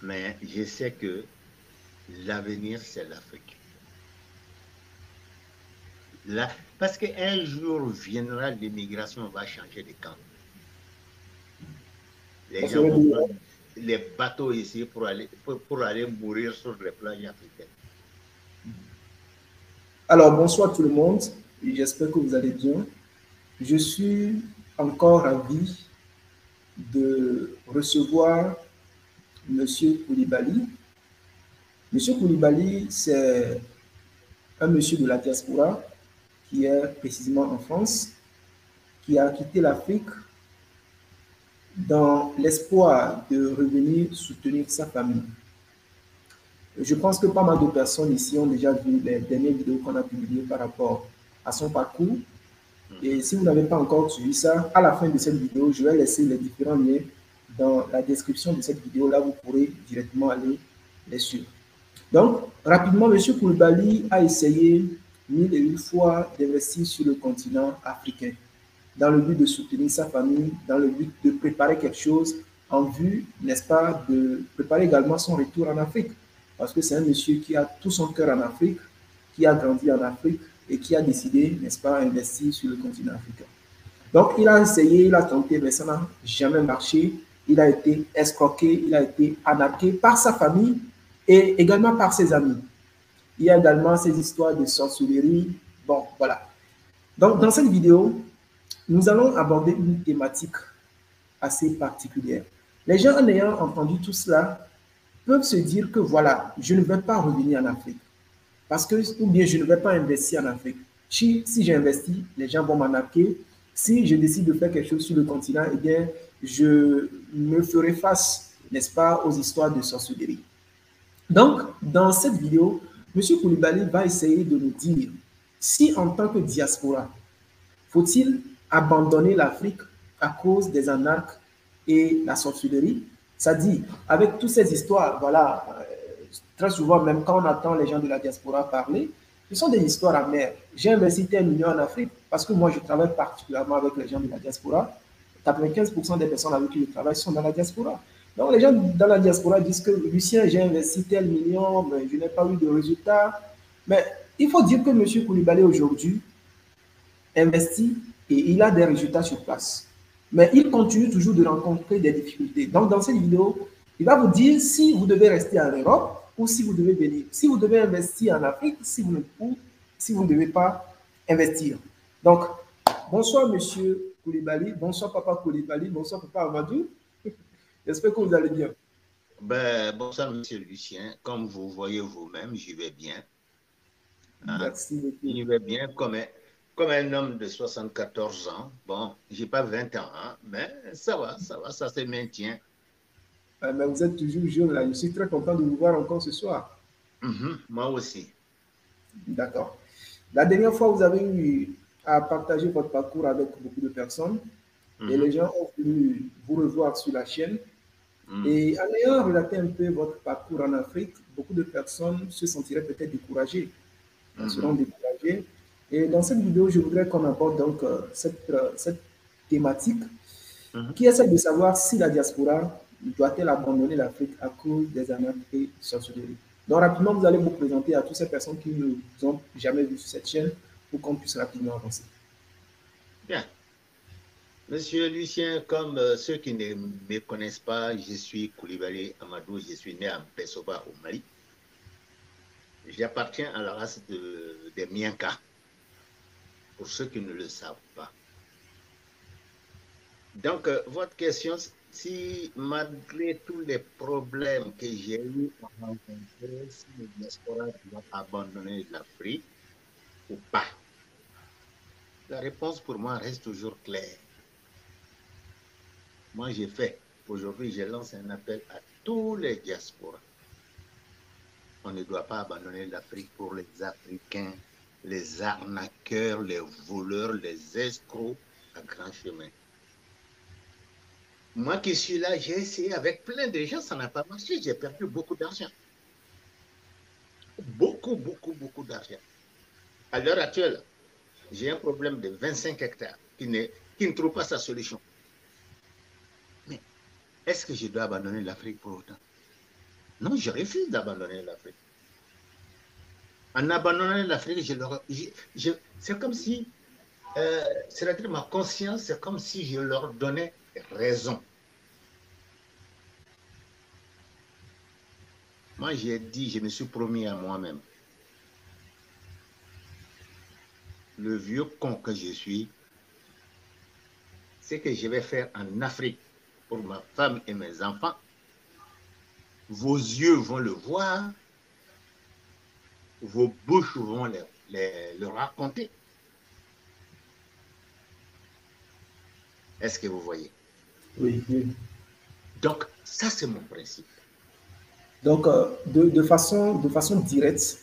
Mais je sais que l'avenir, c'est l'Afrique. Là, parce qu'un jour viendra, l'immigration va changer de camp. Les Ça gens serait vont bien. prendre les bateaux ici pour aller mourir sur les plages africaines. Alors, bonsoir tout le monde. J'espère que vous allez bien. Je suis encore ravi de recevoir Monsieur Koulibaly. Monsieur Koulibaly, c'est un monsieur de la diaspora qui est précisément en France, qui a quitté l'Afrique dans l'espoir de revenir soutenir sa famille. Je pense que pas mal de personnes ici ont déjà vu les dernières vidéos qu'on a publiées par rapport à son parcours. Et Mhm. si vous n'avez pas encore suivi ça, à la fin de cette vidéo, je vais laisser les différents liens dans la description de cette vidéo. Là, vous pourrez directement aller les suivre. Donc, rapidement, M. Koulibaly a essayé mille et une fois d'investir sur le continent africain dans le but de soutenir sa famille, dans le but de préparer quelque chose en vue, n'est-ce pas, de préparer également son retour en Afrique. Parce que c'est un monsieur qui a tout son cœur en Afrique, qui a grandi en Afrique et qui a décidé, n'est-ce pas, d'investir sur le continent africain. Donc, il a essayé, il a tenté, mais ça n'a jamais marché. Il a été escroqué, il a été arnaqué par sa famille et également par ses amis. Il y a également ces histoires de sorcellerie. Bon, voilà. Donc, dans cette vidéo, nous allons aborder une thématique assez particulière. Les gens, en ayant entendu tout cela, peuvent se dire que voilà, je ne vais pas revenir en Afrique. Parce que, ou bien je ne vais pas investir en Afrique. Si j'investis, les gens vont m'arnaquer. Si je décide de faire quelque chose sur le continent, eh bien, je me ferai face, n'est-ce pas, aux histoires de sorcellerie. Donc, dans cette vidéo, M. Koulibaly va essayer de nous dire si, en tant que diaspora, faut-il abandonner l'Afrique à cause des anarques et la sorcellerie? C'est-à-dire, avec toutes ces histoires, voilà, très souvent, même quand on entend les gens de la diaspora parler, ce sont des histoires amères. J'ai investi tel million en Afrique parce que moi, je travaille particulièrement avec les gens de la diaspora. 95% des personnes avec qui je travaille sont dans la diaspora. Donc, les gens dans la diaspora disent que Lucien, j'ai investi tel million, mais je n'ai pas eu de résultat. Mais il faut dire que M. Koulibaly aujourd'hui investit et il a des résultats sur place. Mais il continue toujours de rencontrer des difficultés. Donc, dans cette vidéo, il va vous dire si vous devez rester en Europe ou si vous devez venir. Si vous devez investir en Afrique, ou si vous ne devez pas investir. Donc, bonsoir, monsieur Koulibaly. Bonsoir, papa Koulibaly. Bonsoir, papa Amadou. J'espère que vous allez bien. Ben, bonsoir, monsieur Lucien. Comme vous voyez vous-même, j'y vais bien. Hein? Merci beaucoup. J'y vais bien comme un homme de 74 ans. Bon, j'ai pas 20 ans, hein, mais ça se maintient. Mais vous êtes toujours jeune là. Je suis très content de vous voir encore ce soir. Mhm, moi aussi. D'accord. La dernière fois, vous avez eu à partager votre parcours avec beaucoup de personnes et les Mhm, gens ont voulu vous revoir sur la chaîne. mhm, Et en ayant relaté un peu votre parcours en Afrique, beaucoup de personnes se sentiraient peut-être découragées, seront mhm, découragées. Et dans cette vidéo, je voudrais qu'on aborde donc cette thématique mhm. qui est celle de savoir si la diaspora doit-elle abandonner l'Afrique à cause des arnaques et sorcellerie. Donc rapidement, vous allez vous présenter à toutes ces personnes qui ne vous ont jamais vu sur cette chaîne pour qu'on puisse rapidement avancer. Bien. Monsieur Lucien, comme ceux qui ne me connaissent pas, je suis Koulibaly Amadou, je suis né à Mpessoba au Mali. J'appartiens à la race des Mienka, pour ceux qui ne le savent pas. Donc, votre question, si malgré tous les problèmes que j'ai eu à rencontrer, si le diaspora doit abandonner l'Afrique ou pas, la réponse pour moi reste toujours claire. Moi, j'ai fait. Aujourd'hui, je lance un appel à tous les diasporas. On ne doit pas abandonner l'Afrique pour les Africains, les arnaqueurs, les voleurs, les escrocs à grand chemin. Moi qui suis là, j'ai essayé avec plein de gens, ça n'a pas marché. J'ai perdu beaucoup d'argent. Beaucoup d'argent. À l'heure actuelle, j'ai un problème de 25 hectares qui ne trouve pas sa solution. Mais est-ce que je dois abandonner l'Afrique pour autant? Non, je refuse d'abandonner l'Afrique. En abandonnant l'Afrique, c'est comme si, c'est-à-dire ma conscience, c'est comme si je leur donnais raison. Moi, j'ai dit, je me suis promis à moi-même, le vieux con que je suis, c'est que je vais faire en Afrique pour ma femme et mes enfants. Vos yeux vont le voir, vos bouches vont le raconter. Est-ce que vous voyez? Oui, oui. Donc, ça, c'est mon principe. Donc, de façon directe,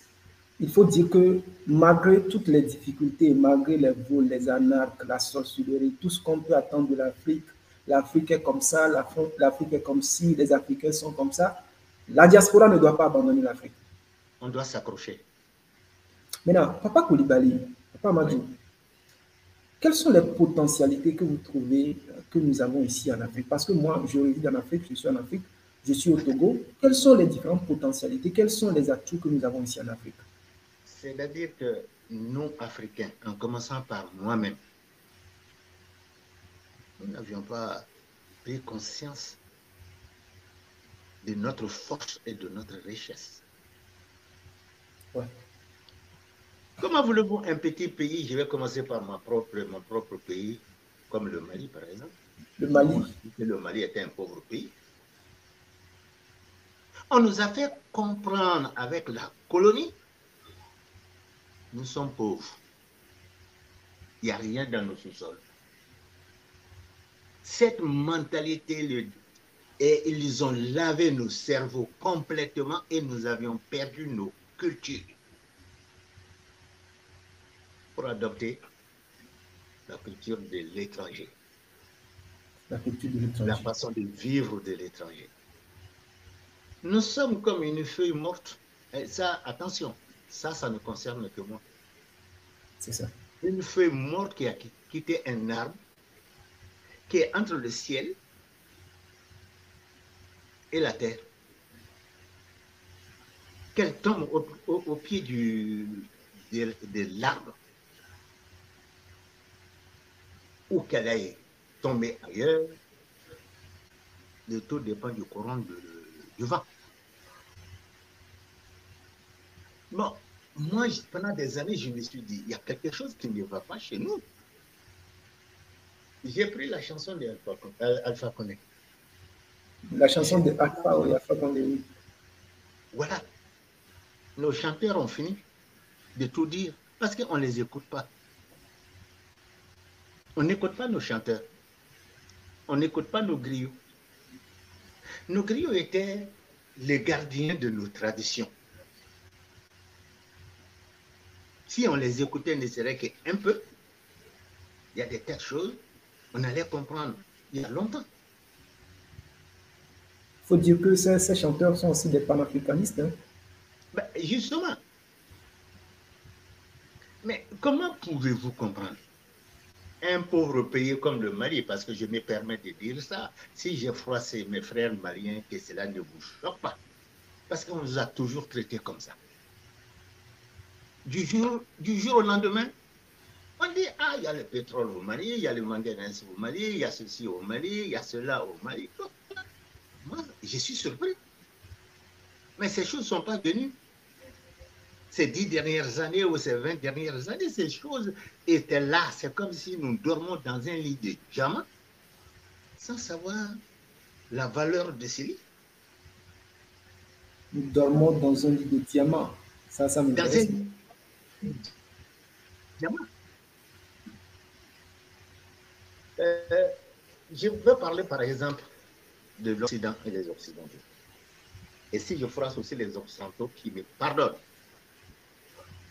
il faut dire que malgré toutes les difficultés, malgré les vols, les anarques, la sorcellerie, tout ce qu'on peut attendre de l'Afrique, l'Afrique est comme ça, l'Afrique est comme ci, les Africains sont comme ça, la diaspora ne doit pas abandonner l'Afrique. On doit s'accrocher. Maintenant, Papa Koulibaly, Papa Oui. Amadou, quelles sont les potentialités que vous trouvez que nous avons ici en Afrique? Parce que moi, je réside en Afrique, je suis en Afrique, je suis au Togo. Quelles sont les différentes potentialités? Quels sont les atouts que nous avons ici en Afrique? C'est-à-dire que nous, Africains, en commençant par moi-même, nous n'avions pas pris conscience de notre force et de notre richesse. Ouais. Comment voulez-vous un petit pays? Je vais commencer par mon propre pays, comme le Mali, par exemple. Le Mali. On a dit que le Mali était un pauvre pays. On nous a fait comprendre avec la colonie, nous sommes pauvres. Il n'y a rien dans nos sous-sols. Cette mentalité, et ils ont lavé nos cerveaux complètement et nous avions perdu nos cultures pour adopter la culture de l'étranger, La culture de la l'étranger. façon de vivre de l'étranger. Nous sommes comme une feuille morte. Et ça, attention, ça ne concerne que moi. C'est ça. Une feuille morte qui a quitté un arbre, qui est entre le ciel et la terre. Qu'elle tombe au pied de l'arbre ou qu'elle aille tomber ailleurs, le tout dépend du courant du vent. Bon, moi, pendant des années, je me suis dit, il y a quelque chose qui ne va pas chez nous. J'ai pris la chanson d'Alpha Condé. La chanson de Alpha, oui, Alpha Condé, oui. Voilà, nos chanteurs ont fini de tout dire parce qu'on ne les écoute pas. On n'écoute pas nos chanteurs. On n'écoute pas nos griots. Nos griots étaient les gardiens de nos traditions. Si on les écoutait, ne serait qu'un peu, il y a des tas de choses, on allait comprendre il y a longtemps. Il faut dire que ces chanteurs sont aussi des panafricanistes. Hein. Ben, justement. Mais comment pouvez-vous comprendre un pauvre pays comme le Mali, parce que je me permets de dire ça, si j'ai froissé mes frères maliens, que cela ne vous choque pas, parce qu'on nous a toujours traités comme ça. Du jour au lendemain, on dit, ah, il y a le pétrole au Mali, il y a le manganèse au Mali, il y a ceci au Mali, il y a cela au Mali. Donc, moi, je suis surpris. Mais ces choses ne sont pas venues. Ces 10 dernières années ou ces 20 dernières années, ces choses étaient là. C'est comme si nous dormons dans un lit de diamants sans savoir la valeur de ces lits. Nous dormons dans un lit de diamants. Ça Dans m'intéresse. un lit de diamants. Je veux parler par exemple de l'Occident et les Occidentaux. Et si je froisse aussi les Occidentaux qui me pardonnent,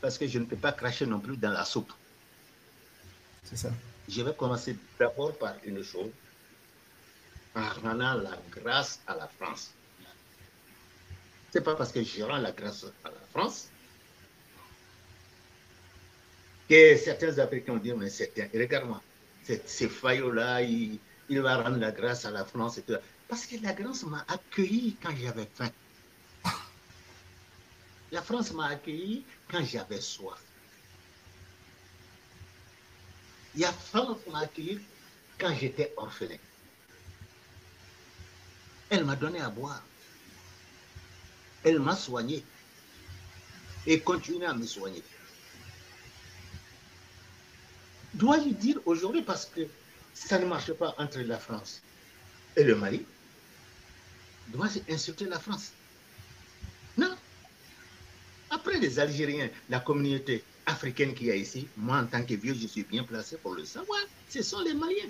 parce que je ne peux pas cracher non plus dans la soupe. C'est ça. Je vais commencer d'abord par une chose, en rendant la grâce à la France. Ce n'est pas parce que je rends la grâce à la France que certains Africains ont dit, mais regarde-moi, ces faillots-là, il va rendre la grâce à la France. Et tout. Parce que la grâce m'a accueilli quand j'avais faim. La France m'a accueilli quand j'avais soif. La France m'a accueilli quand j'étais orphelin. Elle m'a donné à boire. Elle m'a soigné et continue à me soigner. Dois-je dire aujourd'hui, parce que ça ne marche pas entre la France et le Mali, dois-je insulter la France? Non. Après les Algériens, la communauté africaine qui est ici, moi en tant que vieux, je suis bien placé pour le savoir, ce sont les Maliens.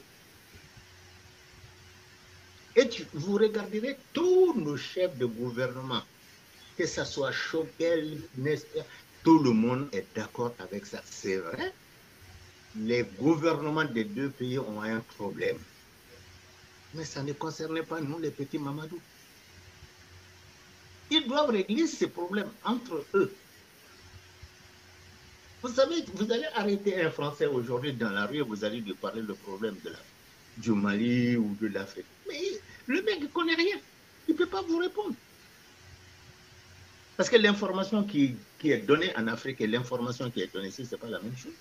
Et vous regarderez tous nos chefs de gouvernement, que ce soit Choguel, Nestor, tout le monde est d'accord avec ça. C'est vrai, les gouvernements des deux pays ont un problème. Mais ça ne concerne pas nous, les petits Mamadou. Ils doivent régler ces problèmes entre eux. Vous savez, vous allez arrêter un Français aujourd'hui dans la rue et vous allez lui parler le problème du Mali ou de l'Afrique. Mais le mec ne connaît rien. Il ne peut pas vous répondre. Parce que l'information qui est donnée en Afrique et l'information qui est donnée ici, ce n'est pas la même chose.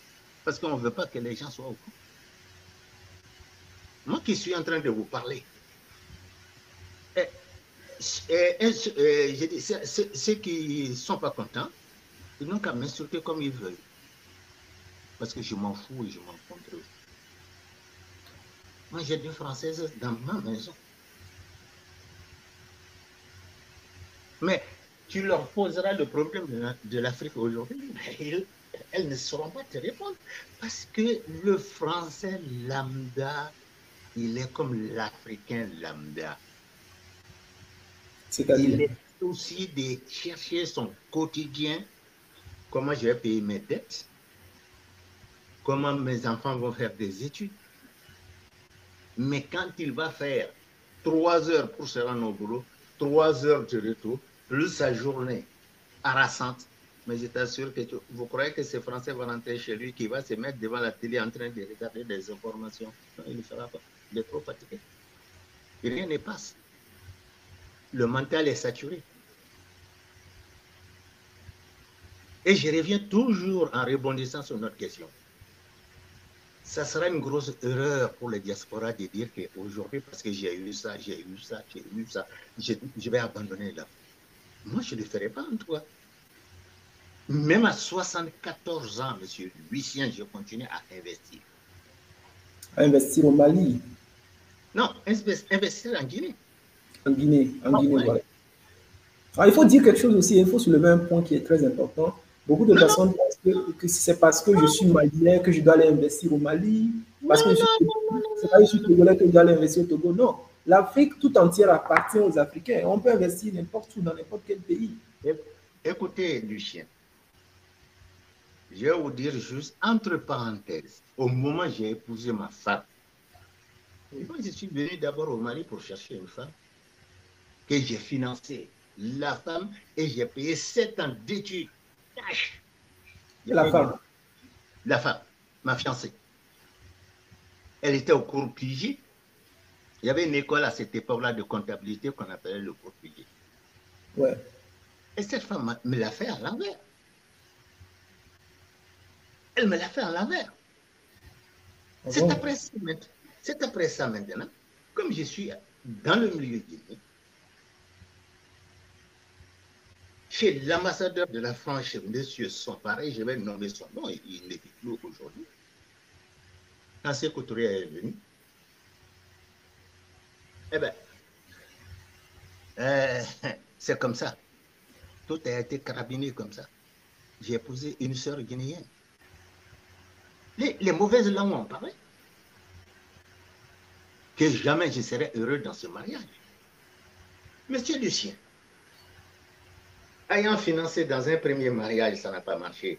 Parce qu'on ne veut pas que les gens soient au courant. Moi qui suis en train de vous parler, je dis, ceux qui ne sont pas contents, ils n'ont qu'à m'insulter comme ils veulent. Parce que je m'en fous et je m'en fous d'eux. Moi, j'ai 2 Françaises dans ma maison. Mais tu leur poseras le problème de l'Afrique aujourd'hui, elles ne sauront pas te répondre. Parce que le Français lambda, il est comme l'Africain lambda. Il est aussi de chercher son quotidien, comment je vais payer mes dettes, comment mes enfants vont faire des études. Mais quand il va faire 3 heures pour se rendre au boulot, 3 heures de retour, plus sa journée harassante, mais je t'assure que vous croyez que ce Français va rentrer chez lui, qui va se mettre devant la télé en train de regarder des informations. Non, il ne le fera pas. Il est trop fatigué. Et rien ne passe. Le mental est saturé. Et je reviens toujours en rebondissant sur notre question. Ça sera une grosse erreur pour les diasporas de dire qu'aujourd'hui, parce que j'ai eu ça, je vais abandonner l'Afrique. Moi, je ne le ferai pas en toi. Même à 74 ans, M. Lucien, je continue à investir. À investir au Mali? Non, investir en Guinée. En Guinée, voilà. Alors, il faut dire quelque chose aussi, il faut soulever un point qui est très important. Beaucoup de personnes pensent que c'est parce que je suis malien que je dois aller investir au Mali, parce que je suis togolais que je dois aller investir au Togo. Non, l'Afrique tout entière appartient aux Africains. On peut investir n'importe où, dans n'importe quel pays. Écoutez, Lucien, je vais vous dire juste, entre parenthèses, au moment où j'ai épousé ma femme, moi, je suis venu d'abord au Mali pour chercher une femme que j'ai financée. La femme, et j'ai payé 7 ans d'études cash. La femme? La femme, ma fiancée. Elle était au cours PJ. Il y avait une école à cette époque-là de comptabilité qu'on appelait le cours PJ. Ouais. Et cette femme me l'a fait à l'envers. Elle me l'a fait à l'envers. C'est après ça maintenant, comme je suis dans le milieu guinéen, chez l'ambassadeur de la France, chez M. Somparé, je vais nommer son nom, il ne vit plus aujourd'hui. Quand Sékou Touré est venu, eh bien, c'est comme ça. Tout a été carabiné comme ça. J'ai épousé une sœur guinéenne. Les mauvaises langues ont parlé. Que jamais je serais heureux dans ce mariage. Monsieur Lucien, ayant financé dans un premier mariage, ça n'a pas marché.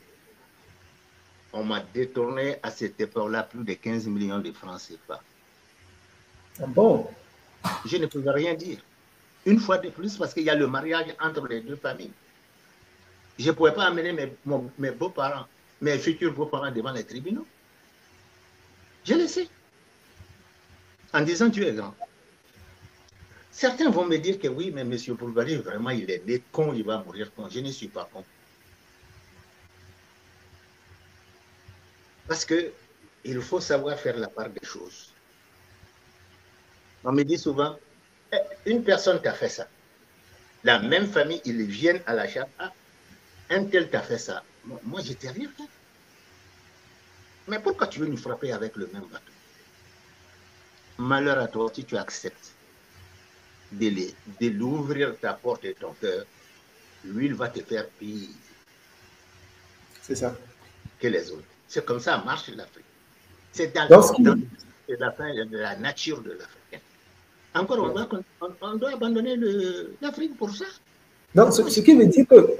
On m'a détourné à cette époque-là plus de 15 millions de francs CFA. Ah bon? Je ne pouvais rien dire. Une fois de plus, parce qu'il y a le mariage entre les deux familles. Je ne pouvais pas amener mes beaux-parents, mes futurs beaux-parents devant les tribunaux. Je le sais. En disant, tu es grand. Certains vont me dire que oui, mais M. Koulibaly, vraiment, il est né con, il va mourir con. Je ne suis pas con. Parce qu'il faut savoir faire la part des choses. On me dit souvent, une personne t'a fait ça. La même famille, ils viennent à la charge. Ah, un tel t'a fait ça. Moi, je t'ai rien fait. Mais pourquoi tu veux nous frapper avec le même bateau? Malheur à toi si tu acceptes de l'ouvrir ta porte et ton cœur. Lui, il va te faire pire C'est ça. que les autres. C'est comme ça marche l'Afrique. C'est Donc, ce qui, la nature de l'Africain. Encore, on doit abandonner l'Afrique pour ça. donc, ce qui veut dire que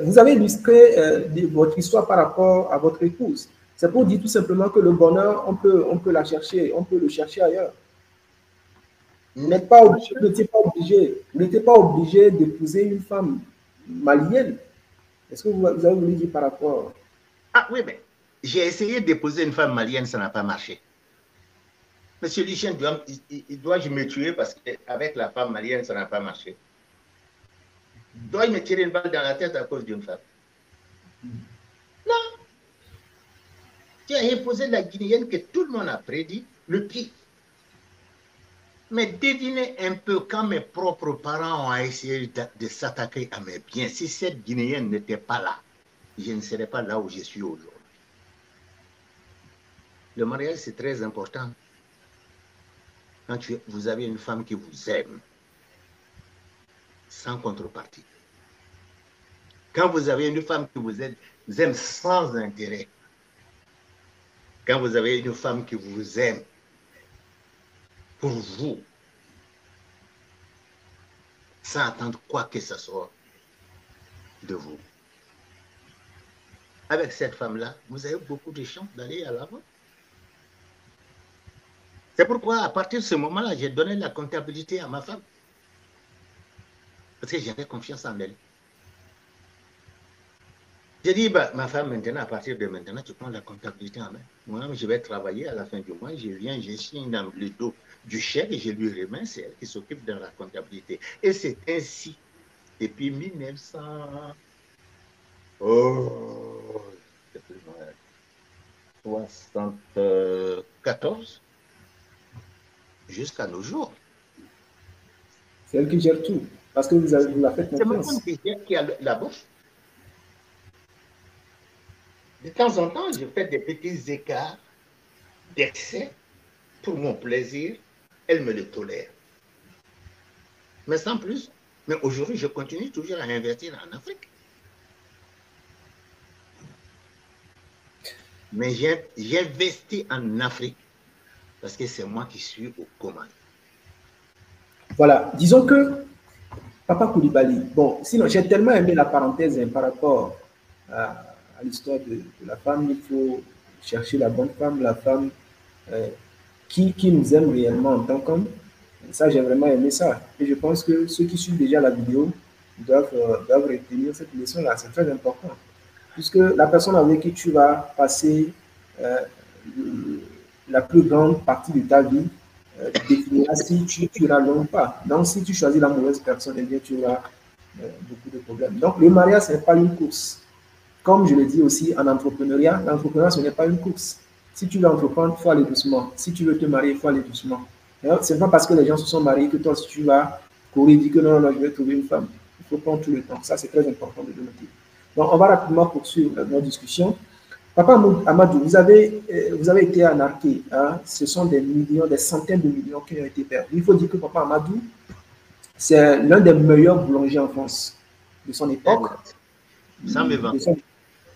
vous avez illustré votre histoire par rapport à votre épouse. C'est pour dire tout simplement que le bonheur, on peut la chercher, on peut le chercher ailleurs. Vous n'êtes pas obligé, vous n'étiez pas obligé d'épouser une femme malienne. Est-ce que vous avez voulu dire par rapport? Ah oui, mais j'ai essayé d'épouser une femme malienne, ça n'a pas marché. Monsieur Lucien, il doit me tuer parce qu'avec la femme malienne, ça n'a pas marché. Dois-je me tirer une balle dans la tête à cause d'une femme? Non. Tu as imposé la Guinéenne que tout le monde a prédit, le pire. Mais devinez un peu, quand mes propres parents ont essayé de s'attaquer à mes biens, si cette Guinéenne n'était pas là, je ne serais pas là où je suis aujourd'hui. Le mariage, c'est très important. Quand vous avez une femme qui vous aime, sans contrepartie. Quand vous avez une femme qui vous aime sans intérêt. Quand vous avez une femme qui vous aime pour vous, sans attendre quoi que ce soit de vous. Avec cette femme-là, vous avez beaucoup de chances d'aller à l'avant. C'est pourquoi, à partir de ce moment-là, j'ai donné la comptabilité à ma femme. Parce que j'avais confiance en elle. J'ai dit, bah, ma femme, maintenant, à partir de maintenant, tu prends la comptabilité en main. Moi, je vais travailler à la fin du mois, je viens, je signe dans le dos du chèque et je lui remets, c'est elle qui s'occupe de la comptabilité. Et c'est ainsi, depuis 1974 jusqu'à nos jours. C'est elle qui gère tout, parce que vous la faites C'est ma confiance. femme qui a la bourse. De temps en temps, je fais des petits écarts d'excès pour mon plaisir. Elle me le tolère. Mais sans plus. Mais aujourd'hui, je continue toujours à investir en Afrique. Mais j'investis en Afrique parce que c'est moi qui suis aux commandes. Voilà, disons que Papa Koulibaly, bon, sinon j'ai tellement aimé la parenthèse par rapport à l'histoire de la femme. Il faut chercher la bonne femme, la femme euh, qui nous aime réellement en tant qu'homme. Ça, j'ai vraiment aimé ça. Et je pense que ceux qui suivent déjà la vidéo doivent retenir cette leçon-là. C'est très important. Puisque la personne avec qui tu vas passer euh, la plus grande partie de ta vie définira si tu iras loin ou pas. Donc, si tu choisis la mauvaise personne, eh bien, tu auras beaucoup de problèmes. Donc, le mariage, ce n'est pas une course. Comme je le dis aussi en entrepreneuriat, l'entrepreneuriat, ce n'est pas une course. Si tu veux entreprendre, il faut aller doucement. Si tu veux te marier, il faut aller doucement. Ce n'est pas parce que les gens se sont mariés que toi, si tu vas courir, dire que non, non, je vais trouver une femme. Il faut prendre tout le temps. Ça, c'est très important de le noter. Donc, on va rapidement poursuivre notre discussion. Papa Amadou, vous avez été anarqué. Hein? Ce sont des millions, des centaines de millions qui ont été perdus. Il faut dire que Papa Amadou, c'est l'un des meilleurs boulangers en France de son époque. Ça me va.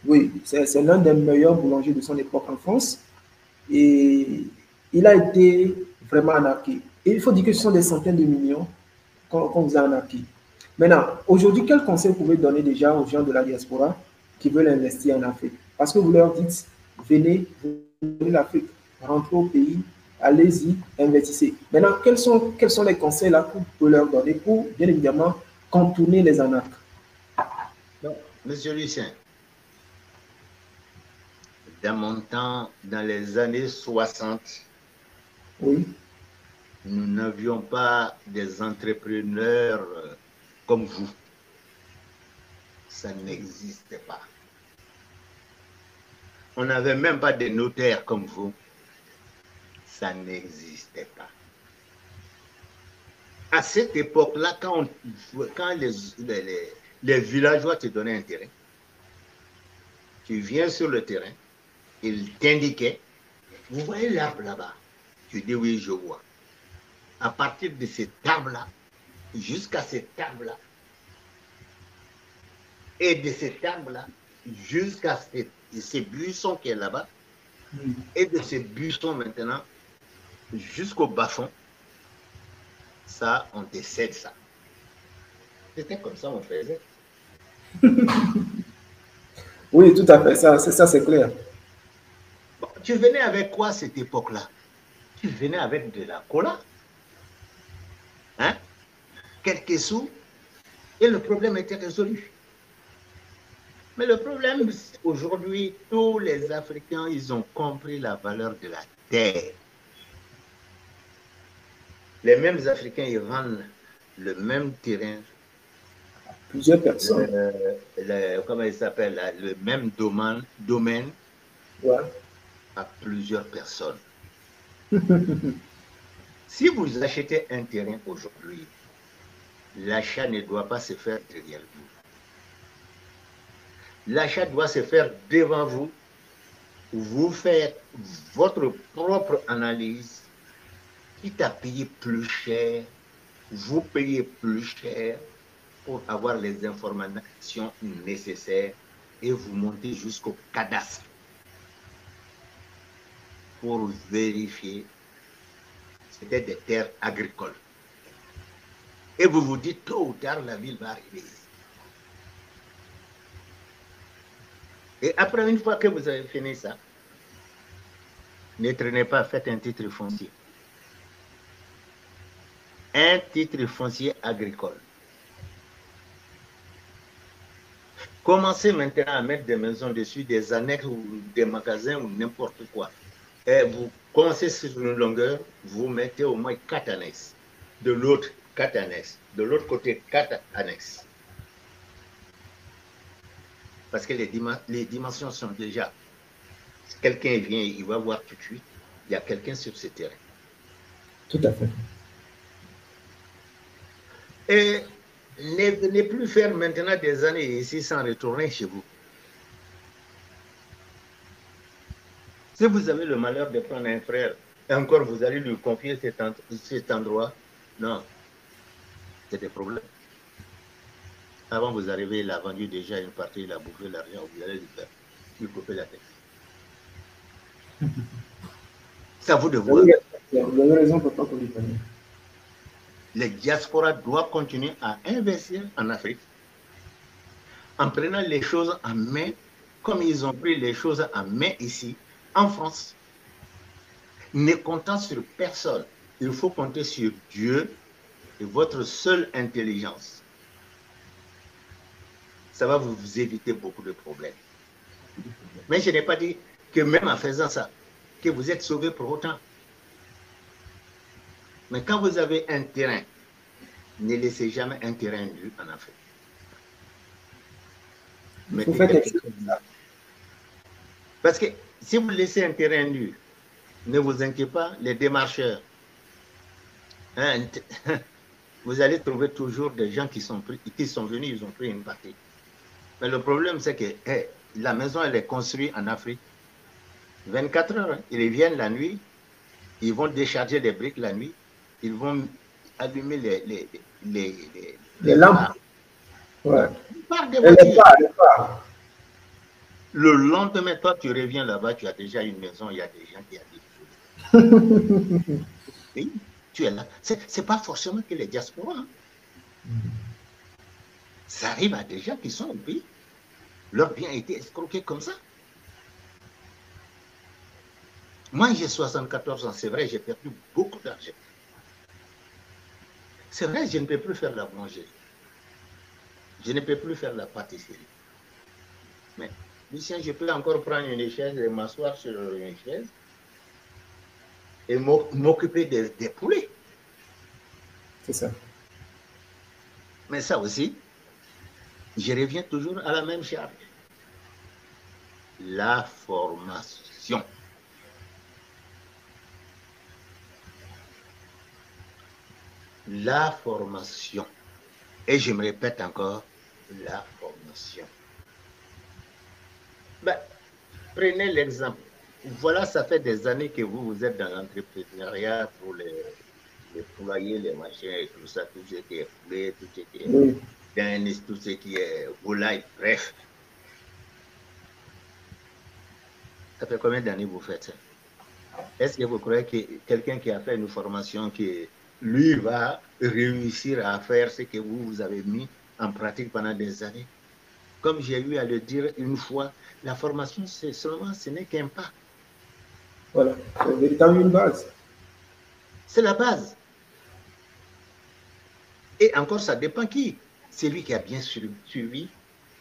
Oui, c'est l'un des meilleurs boulangers de son époque en France. Et il a été vraiment anarqué. Et il faut dire que ce sont des centaines de millions qu'on vous a anarqué. Maintenant, aujourd'hui, quel conseil vous pouvez donner déjà aux gens de la diaspora qui veulent investir en Afrique? Parce que vous leur dites, venez l'Afrique, rentrez au pays, allez-y, investissez. Maintenant, quels sont les conseils là que vous pouvez leur donner pour, bien évidemment, contourner les arnaques? Monsieur Lucien, dans mon temps, dans les années 60, oui, Nous n'avions pas des entrepreneurs comme vous. Ça n'existait pas. On n'avait même pas des notaires comme vous. Ça n'existait pas. À cette époque-là, quand les villageois te donnaient un terrain, tu viens sur le terrain, ils t'indiquaient, vous voyez l'arbre là-bas? Tu dis oui, je vois. À partir de cet arbre-là, jusqu'à cet arbre-là, et de cet arbre-là, jusqu'à ces buissons qui est là-bas, et de ces buissons maintenant, jusqu'au bas-fond, ça, on te cède ça. C'était comme ça on faisait. Oui, tout à fait, ça c'est clair. Bon, tu venais avec quoi à cette époque-là? Tu venais avec de la cola, hein? Quelques sous, et le problème était résolu. Mais le problème, aujourd'hui, tous les Africains, ils ont compris la valeur de la terre. Les mêmes Africains, ils vendent le même terrain, Plusieurs personnes. comment il s'appelle, le même domaine Ouais. à plusieurs personnes. Si vous achetez un terrain aujourd'hui, l'achat ne doit pas se faire derrière vous. L'achat doit se faire devant vous. Vous faites votre propre analyse, quitte à payer plus cher, vous payez plus cher pour avoir les informations nécessaires et vous montez jusqu'au cadastre pour vérifier c'était des terres agricoles. Et vous vous dites, tôt ou tard, la ville va arriver ici. Et après, une fois que vous avez fini ça, ne traînez pas, faites un titre foncier. Un titre foncier agricole. Commencez maintenant à mettre des maisons dessus, des annexes ou des magasins ou n'importe quoi. Et vous commencez sur une longueur, vous mettez au moins 4 annexes. De l'autre, 4 annexes. De l'autre côté, 4 annexes. Parce que les dimensions sont déjà... Quelqu'un vient, il va voir tout de suite, il y a quelqu'un sur ce terrain. Tout à fait. Et ne plus faire maintenant des années ici sans retourner chez vous. Si vous avez le malheur de prendre un frère, et encore vous allez lui confier cet endroit, non, c'est des problèmes. Avant vous arrivez, il a vendu déjà une partie, il a bouffé l'argent, vous allez lui couper la tête. C'est à vous de voir. Vous avez raison, papa, pour lui parler. Les diasporas doivent continuer à investir en Afrique en prenant les choses en main comme ils ont pris les choses en main ici, en France. Ne comptant sur personne. Il faut compter sur Dieu et votre seule intelligence. Ça va vous éviter beaucoup de problèmes. Mais je n'ai pas dit que même en faisant ça, que vous êtes sauvé pour autant. Mais quand vous avez un terrain, ne laissez jamais un terrain nu en Afrique. Il faut faire quelque chose. Parce que si vous laissez un terrain nu, ne vous inquiétez pas, les démarcheurs, hein, vous allez trouver toujours des gens qui sont venus, ils ont pris une partie. Mais le problème, c'est que la maison, elle est construite en Afrique. 24 heures, hein, ils viennent la nuit, ils vont décharger les briques la nuit, ils vont allumer les lampes. Ouais. Les phares. Le lendemain, toi, tu reviens là-bas, tu as déjà une maison, il y a des gens qui habitent. Oui, tu es là. Ce n'est pas forcément que les diasporas. Hein. Ça arrive à des gens qui sont au pays. Leur bien a été escroqué comme ça. Moi, j'ai 74 ans, c'est vrai, j'ai perdu beaucoup d'argent. C'est vrai, je ne peux plus faire la boulangerie. Je ne peux plus faire la pâtisserie. Mais, Lucien, je peux encore prendre une chaise et m'asseoir sur une chaise et m'occuper des poulets. C'est ça. Mais ça aussi, je reviens toujours à la même charge. La formation. La formation. Et je me répète encore, la formation. Ben, prenez l'exemple. Voilà, ça fait des années que vous êtes dans l'entrepreneuriat pour les poulaillers, les machins et tout ça, tout ce qui est poulet, tout ce qui est Oui. dinde, tout ce qui est volaille, bref. Ça fait combien d'années vous faites ça? Est-ce que vous croyez que quelqu'un qui a fait une formation, qui lui va réussir à faire ce que vous avez mis en pratique pendant des années? Comme j'ai eu à le dire une fois, la formation, c'est seulement, ce n'est qu'un pas. Voilà, c'est véritablement une base. C'est la base. Et encore, ça dépend qui. C'est lui qui a bien suivi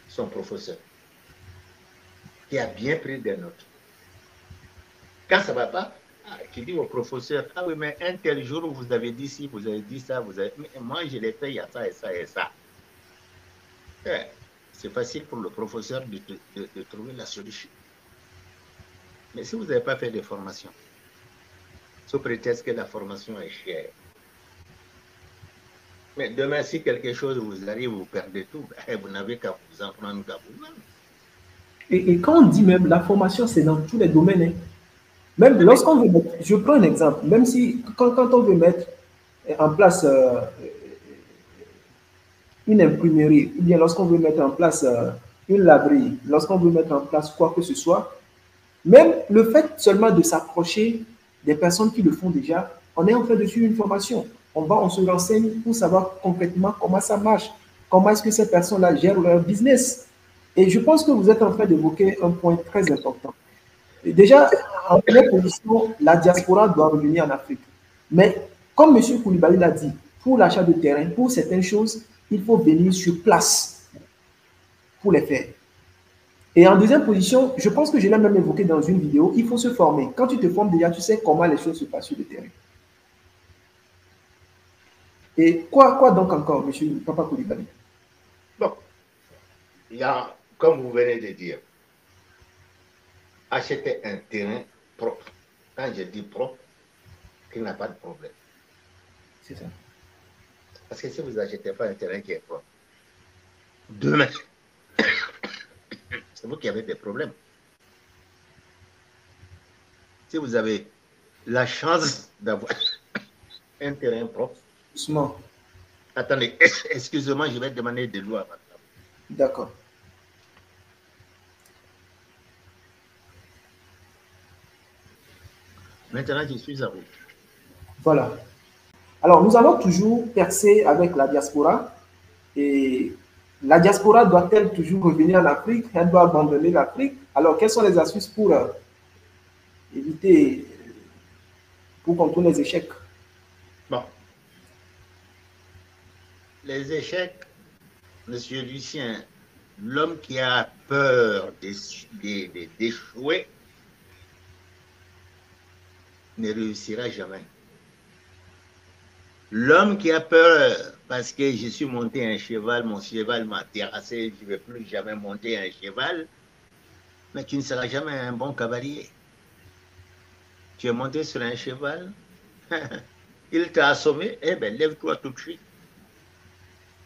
son professeur, qui a bien pris des notes. Quand ça ne va pas, tu dis au professeur, ah oui, mais un tel jour, vous avez dit ci, vous avez dit ça, vous avez... Mais moi, je l'ai fait, il y a ça et ça et ça. C'est facile pour le professeur de trouver la solution. Mais si vous n'avez pas fait de formation, sous prétexte que la formation est chère, mais demain, si quelque chose vous arrive, vous perdez tout, vous n'avez qu'à vous en prendre qu'à vous-même. Et quand on dit même la formation, c'est dans tous les domaines. Hein. Même Mais lorsqu'on veut mettre, je prends un exemple, même si quand on veut mettre en place une imprimerie, ou bien lorsqu'on veut mettre en place une laverie, lorsqu'on veut mettre en place quoi que ce soit, même le fait seulement de s'approcher des personnes qui le font déjà, on est en train de suivre une formation. On se renseigne pour savoir concrètement comment ça marche, comment est-ce que ces personnes-là gèrent leur business. Et je pense que vous êtes en train d'évoquer un point très important. Et déjà, en première position, la diaspora doit revenir en Afrique. Mais comme M. Koulibaly l'a dit, pour l'achat de terrain, pour certaines choses, il faut venir sur place pour les faire. Et en deuxième position, je pense que je l'ai même évoqué dans une vidéo, il faut se former. Quand tu te formes déjà, tu sais comment les choses se passent sur le terrain. Et quoi donc encore, M. Papa Koulibaly? bon, il y a, comme vous venez de dire, acheter un terrain propre. Quand je dis propre, qu'il n'a pas de problème. C'est ça. Parce que si vous n'achetez pas un terrain qui est propre, demain, c'est vous qui avez des problèmes. Si vous avez la chance d'avoir un terrain propre, Doucement. attendez, excusez-moi, je vais demander de l'eau à ma table. D'accord. Maintenant, je suis à vous. Voilà. Alors, nous allons toujours percer avec la diaspora. Et la diaspora doit-elle toujours revenir en Afrique? Elle doit abandonner l'Afrique? Alors, quelles sont les astuces pour éviter, pour contourner les échecs? Bon. Les échecs, Monsieur Lucien, l'homme qui a peur d'échouer ne réussira jamais. L'homme qui a peur parce que je suis monté un cheval, mon cheval m'a terrassé, je ne vais plus jamais monter un cheval, mais tu ne seras jamais un bon cavalier. Tu es monté sur un cheval, il t'a assommé, eh bien, lève-toi tout de suite.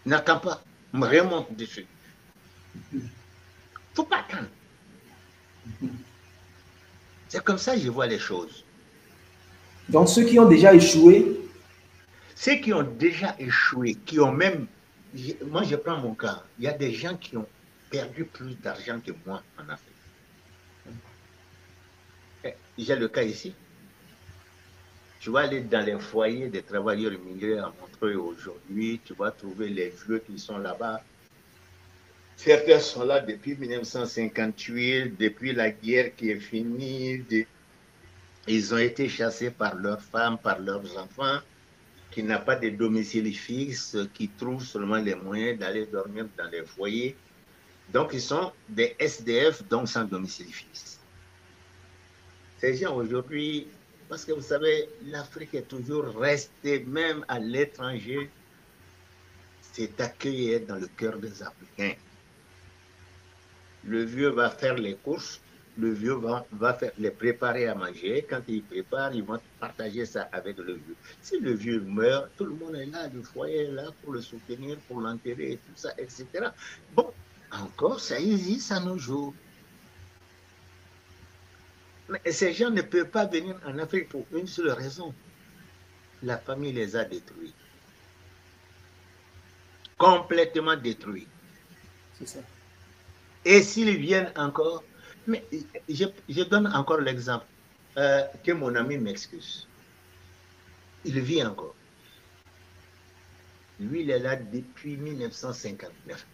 N'attends pas, remonte dessus. Il ne faut pas attendre. C'est comme ça que je vois les choses. Donc, ceux qui ont déjà échoué. Ceux qui ont déjà échoué, qui ont même... Moi, je prends mon cas. Il y a des gens qui ont perdu plus d'argent que moi en Afrique. J'ai le cas ici. Tu vas aller dans les foyers des travailleurs immigrés à Montreuil aujourd'hui, tu vas trouver les vieux qui sont là-bas. Certains sont là depuis 1958, depuis la guerre qui est finie. Ils ont été chassés par leurs femmes, par leurs enfants, qui n'ont pas de domicile fixe, qui trouvent seulement les moyens d'aller dormir dans les foyers. Donc, ils sont des SDF, donc sans domicile fixe. Ces gens aujourd'hui Parce que vous savez, l'Afrique est toujours restée, même à l'étranger, c'est accueilli dans le cœur des Africains. Le vieux va faire les courses, le vieux va faire, les préparer à manger. Quand il prépare, ils vont partager ça avec le vieux. Si le vieux meurt, tout le monde est là, le foyer est là pour le soutenir, pour l'enterrer et tout ça, etc. Bon, encore, ça existe à nos jours. Mais ces gens ne peuvent pas venir en Afrique pour une seule raison. La famille les a détruits. Complètement détruits. C'est ça. Et s'ils viennent encore, mais je donne encore l'exemple, que mon ami m'excuse. Il vit encore. Lui, il est là depuis 1959.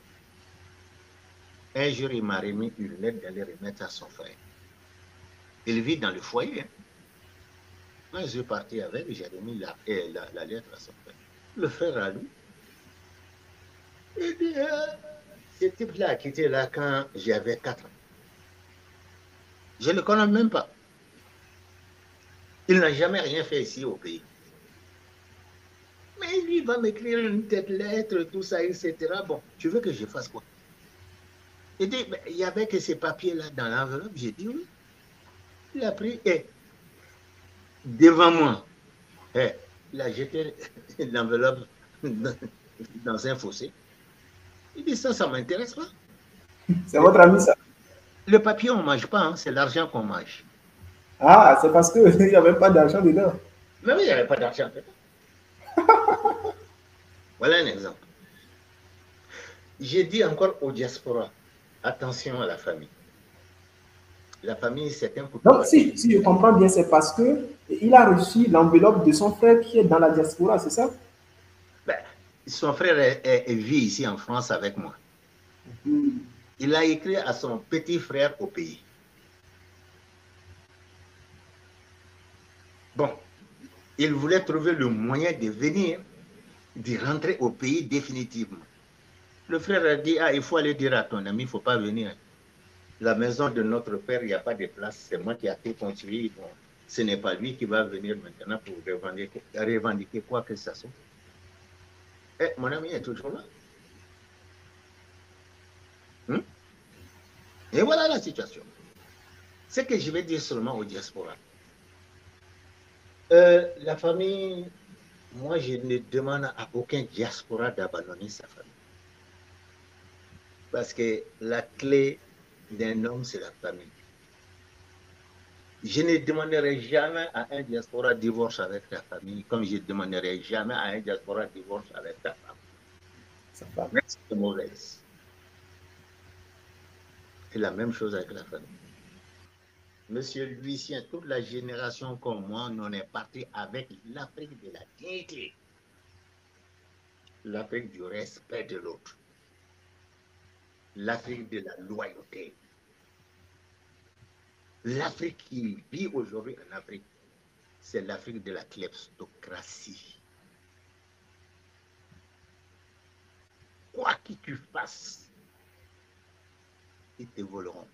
Un jour, il m'a remis une lettre d'aller remettre à son frère. Il vit dans le foyer. Hein. Quand je suis parti avec, j'ai remis la lettre à son frère. Le frère a lu. Il dit, ce type-là qui était là quand j'avais 4 ans. Je ne le connais même pas. Il n'a jamais rien fait ici au pays. Mais lui va m'écrire une telle lettre, tout ça, etc. Bon, tu veux que je fasse quoi? Il dit, il y avait que ces papiers-là dans l'enveloppe. J'ai dit oui. Il a pris et devant moi. Il a jeté l'enveloppe dans un fossé. Il dit ça ne m'intéresse pas. C'est votre ami, ça? Le papier, on ne mange pas, hein, c'est l'argent qu'on mange. Ah, c'est parce qu'il n'y avait pas d'argent dedans. Mais oui, il n'y avait pas d'argent dedans. Voilà un exemple. J'ai dit encore aux diaspora, attention à la famille. La famille, c'est un coup de Donc, si je comprends bien, c'est parce qu'il a reçu l'enveloppe de son frère qui est dans la diaspora, c'est ça? Ben, son frère vit ici en France avec moi. Il a écrit à son petit frère au pays. Bon, il voulait trouver le moyen de venir, d'y rentrer au pays définitivement. Le frère a dit, il faut aller dire à ton ami, il ne faut pas venir. La maison de notre père, il n'y a pas de place, c'est moi qui ai tout construit. Bon, ce n'est pas lui qui va venir maintenant pour revendiquer quoi que ce soit. Et mon ami est toujours là. Et voilà la situation. Ce que je vais dire seulement aux diaspora. La famille, moi, je ne demande à aucun diaspora d'abandonner sa famille. Parce que la clé d'un homme, c'est la famille. Je ne demanderai jamais à un diaspora divorce avec ta famille, comme je ne demanderai jamais à un diaspora divorce avec ta femme. Sa femme. Mais c'est mauvaise. C'est la même chose avec la famille. Monsieur Lucien, toute la génération comme moi, on est parti avec l'Afrique de la dignité. L'Afrique du respect de l'autre. L'Afrique de la loyauté. L'Afrique qui vit aujourd'hui en Afrique, c'est l'Afrique de la kleptocratie. Quoi que tu fasses, ils te voleront.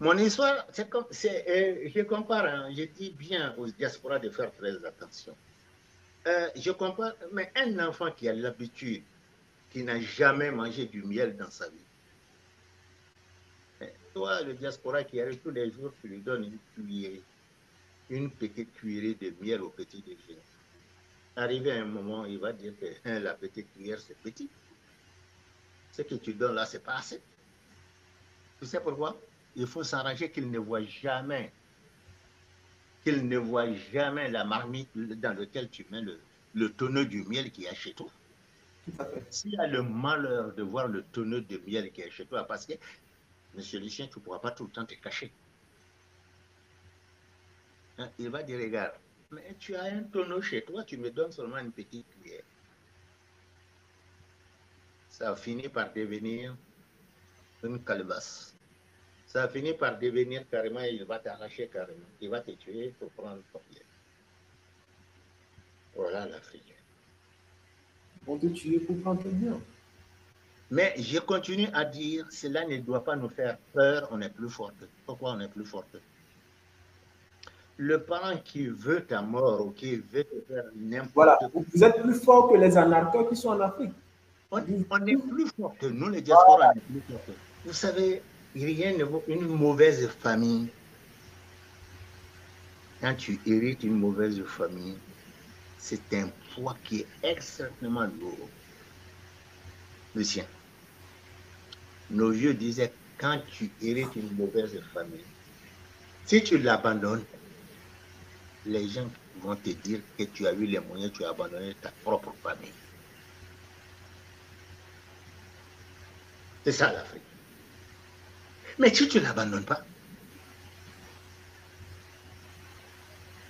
Mon histoire, c'est comme, je compare, hein, je dis bien aux diasporas de faire très attention. Je compare, mais un enfant qui a l'habitude, qui n'a jamais mangé du miel dans sa vie, toi, le diaspora qui arrive tous les jours, tu lui donnes une petite cuillerée de miel au petit déjeuner. Arrivé à un moment, il va dire que la petite cuillère, c'est petit. Ce que tu donnes là, c'est pas assez. Tu sais pourquoi? Il faut s'arranger qu'il ne voit jamais la marmite dans laquelle tu mets le tonneau du miel qui est chez toi. S'il a le malheur de voir le tonneau de miel qui est chez toi, parce que, monsieur Lucien, tu ne pourras pas tout le temps te cacher. Hein, il va dire, regarde, mais tu as un tonneau chez toi, tu me donnes seulement une petite cuillère. Ça a fini par devenir une calebasse. Ça a fini par devenir carrément, il va t'arracher carrément. Il va te tuer pour prendre ton pied. Voilà l'Afrique. On te tuer pour prendre ton bien. Mais je continue à dire, cela ne doit pas nous faire peur, on est plus forte. Pourquoi on est plus forte? le parent qui veut ta mort ou qui veut te faire Voilà. n'importe quoi, Vous êtes plus fort que les anarchos qui sont en Afrique. on est plus fort que nous, les diasporas, on est plus fort que nous. Vous savez, rien ne vaut une mauvaise famille. Quand tu hérites une mauvaise famille, c'est un poids qui est extrêmement lourd. Lucien, nos vieux disaient, quand tu hérites une mauvaise famille, si tu l'abandonnes, les gens vont te dire que tu as eu les moyens, tu as abandonné ta propre famille. C'est ça l'Afrique. Mais si tu ne l'abandonnes pas,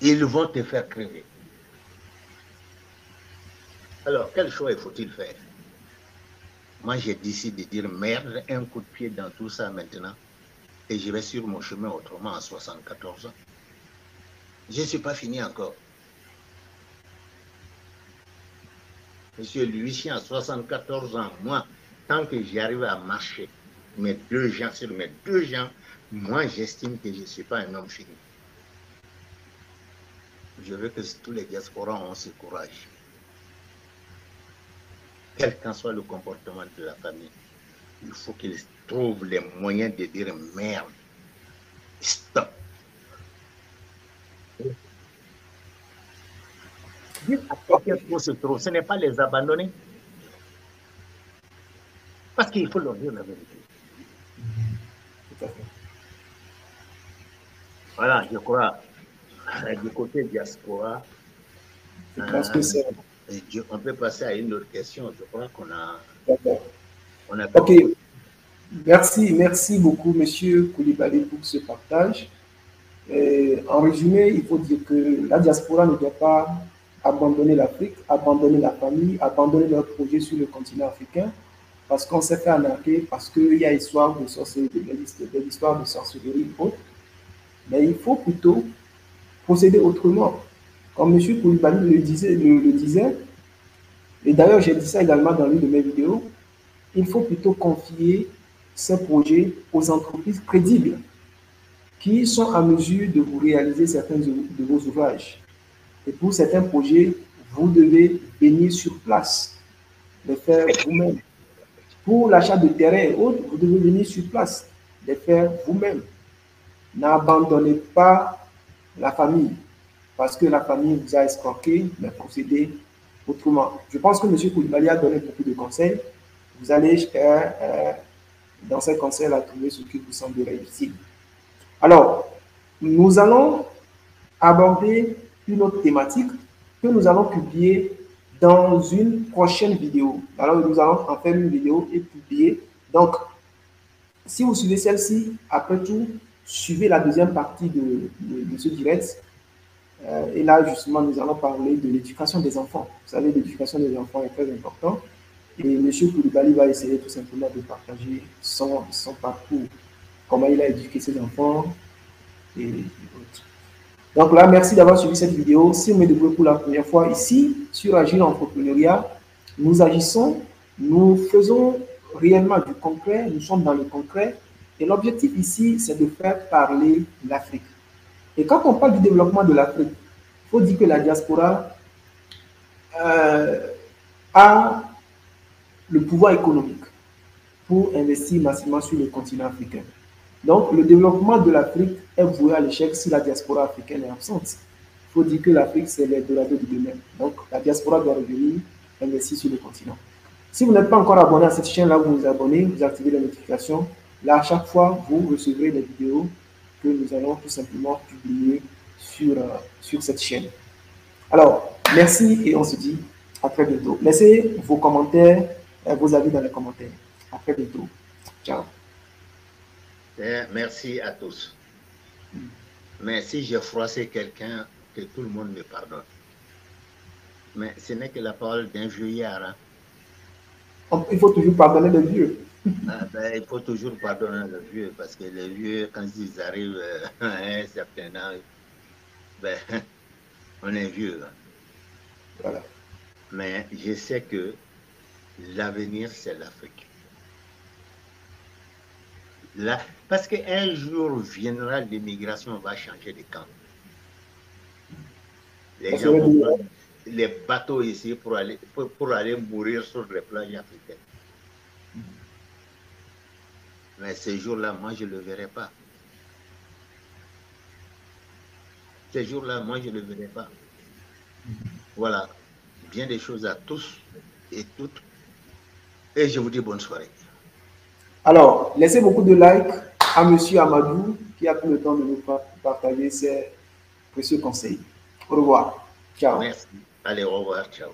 ils vont te faire crever. Alors, quel choix faut-il faire? Moi, j'ai décidé de dire merde, un coup de pied dans tout ça maintenant, et je vais sur mon chemin autrement à 74 ans. Je ne suis pas fini encore. Monsieur Lucien, à 74 ans, moi, tant que j'arrive à marcher sur mes deux jambes, moi, j'estime que je ne suis pas un homme fini. Je veux que tous les diasporas ont ce courage. Quel qu'en soit le comportement de la famille, il faut qu'ils trouvent les moyens de dire merde, stop. Dire à quelqu'un trop c'est trop, ce n'est pas les abandonner, parce qu'il faut leur dire la vérité. Tout à fait. Voilà, je crois, du côté diaspora, Je pense que c'est on peut passer à une autre question. Je crois qu'on a, d'accord. on a fait Ok, beaucoup. merci beaucoup, Monsieur Koulibaly, pour ce partage. En résumé, il faut dire que la diaspora ne doit pas abandonner l'Afrique, abandonner la famille, abandonner leur projet sur le continent africain, parce qu'on s'est fait arnaquer, parce qu'il y a histoire de sorcellerie, des histoires de sorcellerie et autres. Mais il faut plutôt procéder autrement. Comme M. Koulibaly le disait, et d'ailleurs j'ai dit ça également dans l'une de mes vidéos, il faut plutôt confier ces projets aux entreprises crédibles qui sont en mesure de vous réaliser certains de vos ouvrages. Et pour certains projets, vous devez venir sur place, les faire vous-même. Pour l'achat de terrain et autres, vous devez venir sur place, les faire vous-même. N'abandonnez pas la famille, parce que la famille vous a escroqué, mais procédez autrement. Je pense que M. Koulibaly a donné beaucoup de conseils. Vous allez dans ces conseils-là trouver ce qui vous semble utile. Alors, nous allons aborder une autre thématique que nous allons publier dans une prochaine vidéo. Alors, nous allons en faire une vidéo et publier. Donc, si vous suivez celle-ci, après tout, suivez la deuxième partie de ce direct. Et là, justement, nous allons parler de l'éducation des enfants. Vous savez, l'éducation des enfants est très importante. Et M. Koulibaly va essayer tout simplement de partager son parcours, comment il a éduqué ses enfants et autres. Donc là, merci d'avoir suivi cette vidéo. Si vous me découvrez pour la première fois ici, sur Agile Entrepreneuriat, nous agissons, nous faisons réellement du concret, nous sommes dans le concret. Et l'objectif ici, c'est de faire parler l'Afrique. Et quand on parle du développement de l'Afrique, il faut dire que la diaspora a le pouvoir économique pour investir massivement sur le continent africain. Donc, le développement de l'Afrique est voué à l'échec si la diaspora africaine est absente. Il faut dire que l'Afrique, c'est l'Eldorado du demain. Donc, la diaspora doit revenir investir sur le continent. Si vous n'êtes pas encore abonné à cette chaîne-là, vous vous abonnez, vous activez les notifications. Là, à chaque fois, vous recevrez des vidéos que nous allons tout simplement publier sur cette chaîne. Alors, merci et on se dit à très bientôt. Laissez vos commentaires, vos avis dans les commentaires. À très bientôt. Ciao. Merci à tous. Mais si j'ai froissé quelqu'un, que tout le monde me pardonne. Mais ce n'est que la parole d'un vieillard. Hein. Il faut toujours pardonner les vieux. Il faut toujours pardonner les vieux, parce que les vieux, quand ils arrivent à un certain âge, on est vieux. Hein. Voilà. Mais je sais que l'avenir, c'est l'Afrique. Là, parce qu'un jour viendra, l'immigration va changer de camp. Les gens vont prendre les bateaux ici pour aller mourir sur les plages africaines. Mais ces jours-là, moi, je ne le verrai pas. Ces jours-là, moi, je ne le verrai pas. Voilà. Bien des choses à tous et toutes. Et je vous dis bonne soirée. Alors, laissez beaucoup de likes à Monsieur Amadou qui a pris le temps de nous partager ses précieux conseils. Au revoir. Ciao. Merci. Allez, au revoir. Ciao.